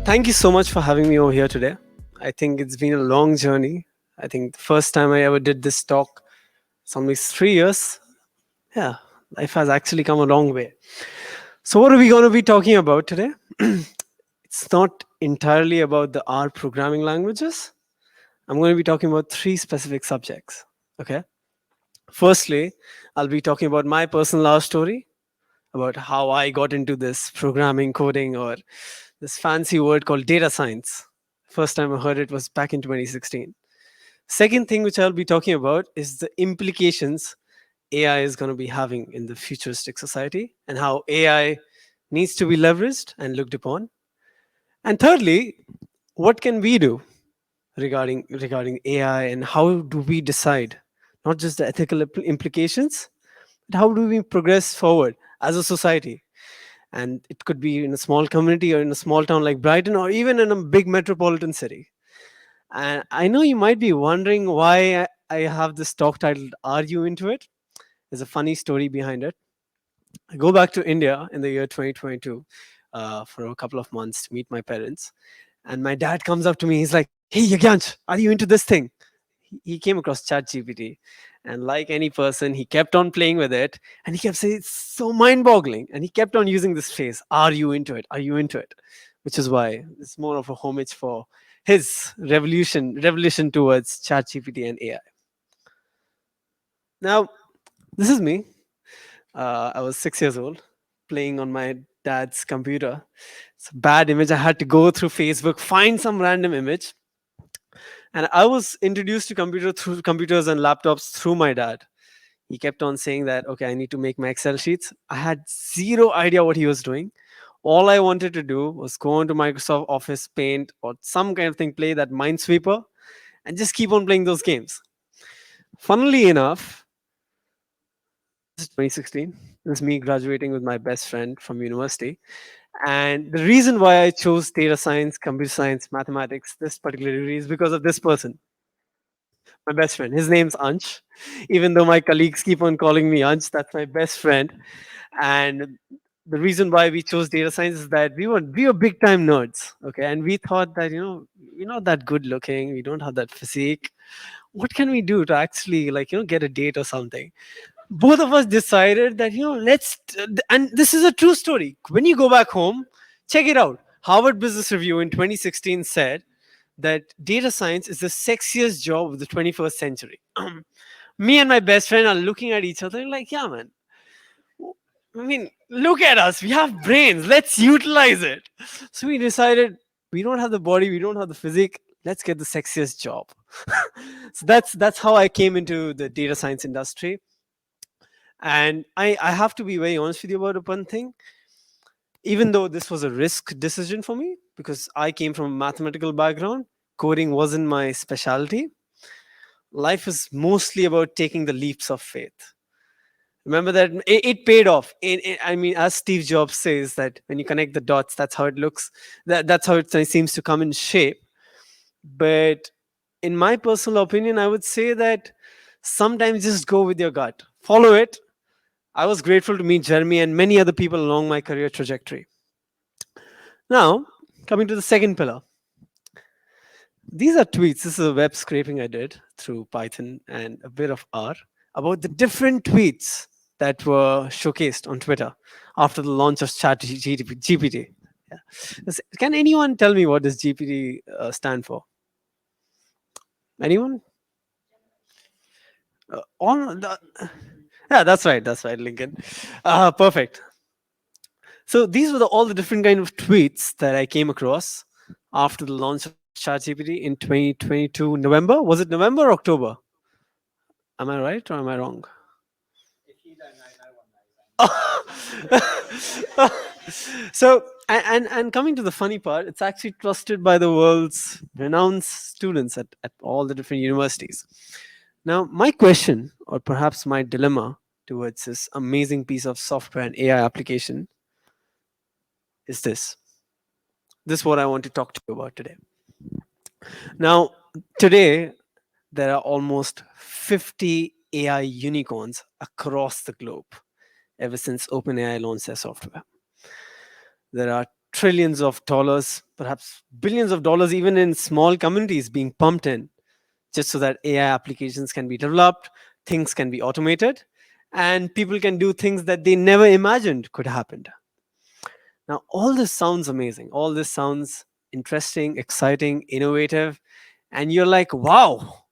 Thank you so much for having me over here today. I think it's been a long journey. I think the first time I ever did this talk, it's only 3 years. Yeah, life has actually come a long way. So, what are we going to be talking about today? It's not entirely about the R programming languages. I'm going to be talking about three specific subjects. Okay. Firstly, I'll be talking about my personal love story, about how I got into this programming, coding, or this fancy word called data science. First time I heard it was back in 2016. Second thing which I'll be talking about is the implications AI is going to be having in the futuristic society and how AI needs to be leveraged and looked upon. And thirdly, what can we do regarding AI and how do we decide not just the ethical implications, but how do we progress forward as a society? And it could be in a small community or in a small town like Brighton or even in a big metropolitan city. And I know you might be wondering why I have this talk titled Are You Into It? There's a funny story behind it. I go back to India in the year 2022 for a couple of months to meet my parents. And my dad comes up to me. He's like, "Hey, Yagyansh, are you into this thing?" He came across ChatGPT. And like any person, he kept on playing with it. And he kept saying, "It's so mind boggling." And he kept on using this phrase, "Are you into it? Are you into it?" Which is why it's more of a homage for his revolution towards ChatGPT and AI. Now, this is me. I was 6 years old, playing on my dad's computer. It's a bad image. I had to go through Facebook, find some random image, and I was introduced to computers and laptops through my dad. He kept on saying that, okay, I need to make my Excel sheets. I had zero idea what he was doing. All I wanted to do was go into Microsoft Office, Paint, or some kind of thing, play that Minesweeper, and just keep on playing those games. Funnily enough, this is 2016. This is me graduating with my best friend from university. And the reason why I chose data science, computer science, mathematics, this particular degree is because of this person, my best friend. His name's Ansh. Even though my colleagues keep on calling me Ansh, that's my best friend. And the reason why we chose data science is that we were big time nerds. Okay. And we thought that, we're not that good looking, we don't have that physique. What can we do to actually get a date or something? Both of us decided that and this is a true story. When you go back home, check it out. Harvard Business Review in 2016 said that data science is the sexiest job of the 21st century. Me and my best friend are looking at each other like, yeah, man, I mean, look at us, we have brains, let's utilize it. So we decided, we don't have the body, we don't have the physique, let's get the sexiest job. So that's how I came into the data science industry. And I have to be very honest with you about one thing. Even though this was a risk decision for me, because I came from a mathematical background, coding wasn't my specialty. Life is mostly about taking the leaps of faith. Remember that it paid off. I mean, as Steve Jobs says, that when you connect the dots, that's how it looks. That's how it seems to come in shape. But in my personal opinion, I would say that sometimes just go with your gut, follow it. I was grateful to meet Jeremy and many other people along my career trajectory. Now, coming to the second pillar. These are tweets. This is a web scraping I did through Python and a bit of R about the different tweets that were showcased on Twitter after the launch of GPT. Yeah. Can anyone tell me what does GPT stand for? Anyone? On the, yeah, that's right. That's right, Lincoln. Perfect. So these were all the different kind of tweets that I came across after the launch of ChatGPT in 2022 November. Was it November or October? Am I right or am I wrong? So and coming to the funny part, it's actually trusted by the world's renowned students at all the different universities. Now, my question, or perhaps my dilemma towards this amazing piece of software and AI application is this. This is what I want to talk to you about today. Now, today, there are almost 50 AI unicorns across the globe ever since OpenAI launched their software. There are trillions of dollars, perhaps billions of dollars, even in small communities being pumped in just so that AI applications can be developed, things can be automated, and people can do things that they never imagined could happen. Now, all this sounds amazing. All this sounds interesting, exciting, innovative. And you're like, wow,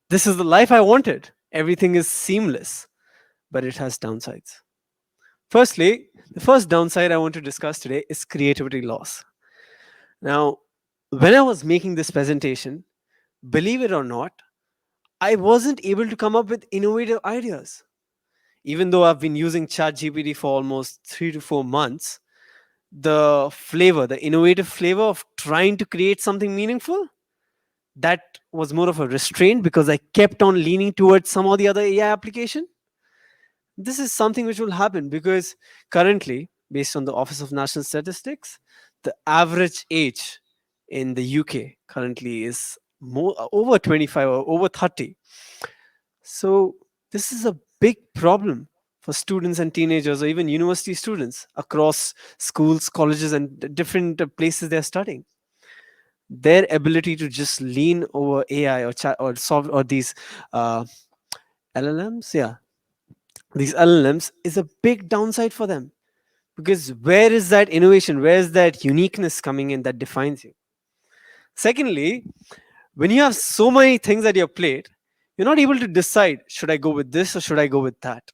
this is the life I wanted. Everything is seamless, but it has downsides. Firstly, the first downside I want to discuss today is creativity loss. Now, when I was making this presentation, believe it or not, I wasn't able to come up with innovative ideas. Even though I've been using ChatGPT for almost 3 to 4 months, the flavor, the innovative flavor of trying to create something meaningful, that was more of a restraint because I kept on leaning towards some of the other AI application. This is something which will happen because currently, based on the Office of National Statistics, the average age in the UK currently is more over 25 or over 30. So this is a big problem for students and teenagers or even university students across schools, colleges, and different places they're studying. Their ability to just lean over AI or chat or solve or these uh, LLMs, yeah, these LLMs is a big downside for them because where is that innovation? Where is that uniqueness coming in that defines you? Secondly, when you have so many things at your plate, you're not able to decide should I go with this or should I go with that.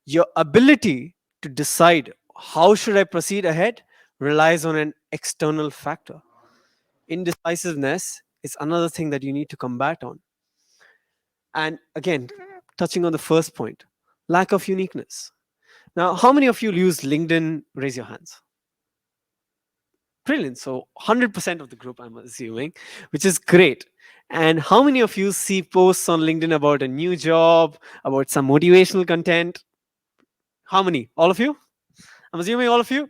Your ability to decide how should I proceed ahead relies on an external factor. Indecisiveness is another thing that you need to combat on. And again, touching on the first point, lack of uniqueness. Now, how many of you use LinkedIn? Raise your hands. Brilliant. So 100% of the group, I'm assuming, which is great. And how many of you see posts on LinkedIn about a new job, about some motivational content? How many? All of you? I'm assuming all of you.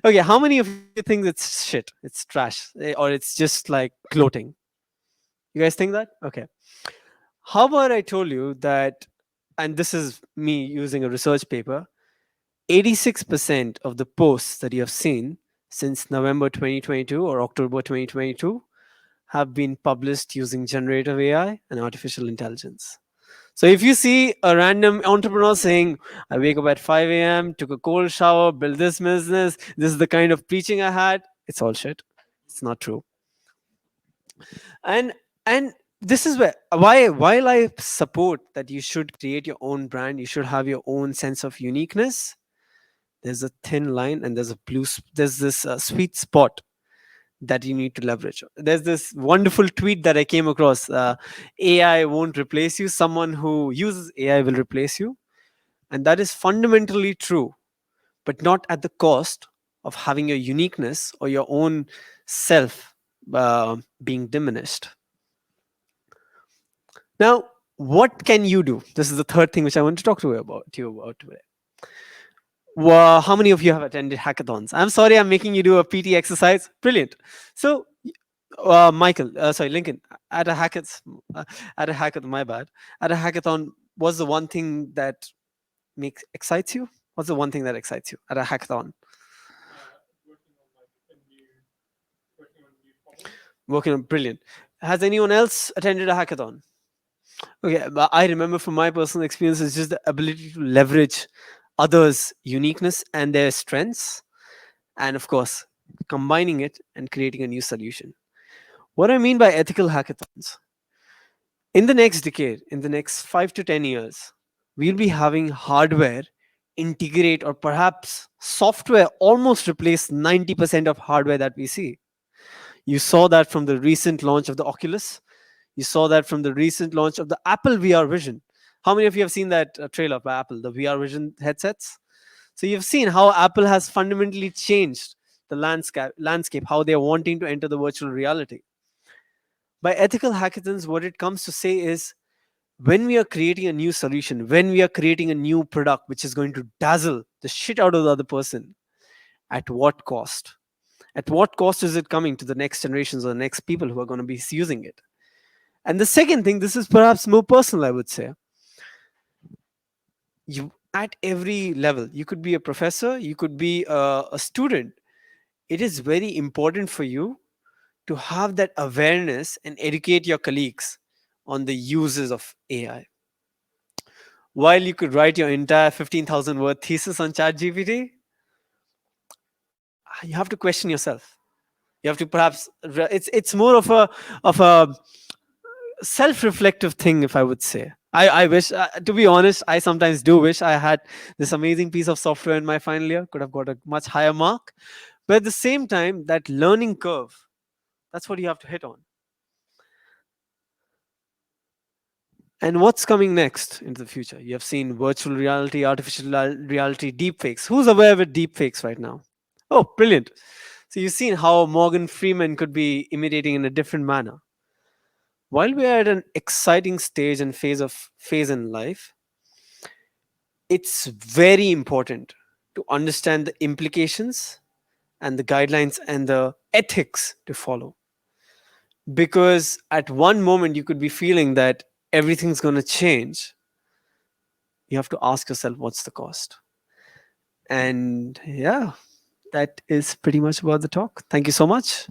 Okay, how many of you think it's shit? It's trash, or it's just like gloating? You guys think that? Okay. How about I told you that, and this is me using a research paper, 86% of the posts that you have seen since November 2022 or October 2022 have been published using generative AI and artificial intelligence. So if you see a random entrepreneur saying, I wake up at 5 a.m., took a cold shower, built this business, this is the kind of preaching I had, it's all shit. It's not true. And this is where why while I support that you should create your own brand, you should have your own sense of uniqueness, there's a thin line and there's this sweet spot that you need to leverage. There's this wonderful tweet that I came across, AI won't replace you, someone who uses AI will replace you. And that is fundamentally true, but not at the cost of having your uniqueness or your own self being diminished. Now, what can you do? This is the third thing which I want to talk to you about today. How many of you have attended hackathons? I'm sorry, I'm making you do a PT exercise. Brilliant. So, Lincoln, at a hackathon, my bad. At a hackathon, what's the one thing that makes excites you? What's the one thing that excites you at a hackathon? Working on brilliant. Has anyone else attended a hackathon? Okay, but I remember from my personal experience, it's just the ability to leverage others' uniqueness and their strengths, and of course, combining it and creating a new solution. What I mean by ethical hackathons, in the next decade, in the next 5 to 10 years, we'll be having hardware integrate or perhaps software almost replace 90% of hardware that we see. You saw that from the recent launch of the Oculus. You saw that from the recent launch of the Apple VR Vision. How many of you have seen that trailer by Apple, the VR Vision headsets? So you've seen how Apple has fundamentally changed the landscape, how they're wanting to enter the virtual reality. By ethical hackathons, what it comes to say is when we are creating a new solution, when we are creating a new product which is going to dazzle the shit out of the other person, at what cost? At what cost is it coming to the next generations or the next people who are going to be using it? And the second thing, this is perhaps more personal, I would say. at every level. You could be a professor, you could be a student. It is very important for you to have that awareness and educate your colleagues on the uses of AI. While you could write your entire 15,000 word thesis on ChatGPT, you have to question yourself. You have to perhaps it's more of a self-reflective thing, if I would say. I wish, to be honest, I sometimes do wish I had this amazing piece of software in my final year. Could have got a much higher mark, but at the same time, that learning curve, that's what you have to hit on. And what's coming next into the future? You have seen virtual reality, artificial reality, deepfakes. Who's aware with deepfakes right now? Oh, brilliant. So you've seen how Morgan Freeman could be imitating in a different manner. While we are at an exciting stage and phase in life, it's very important to understand the implications and the guidelines and the ethics to follow. Because at one moment you could be feeling that everything's going to change. You have to ask yourself, what's the cost? And yeah, that is pretty much about the talk. Thank you so much.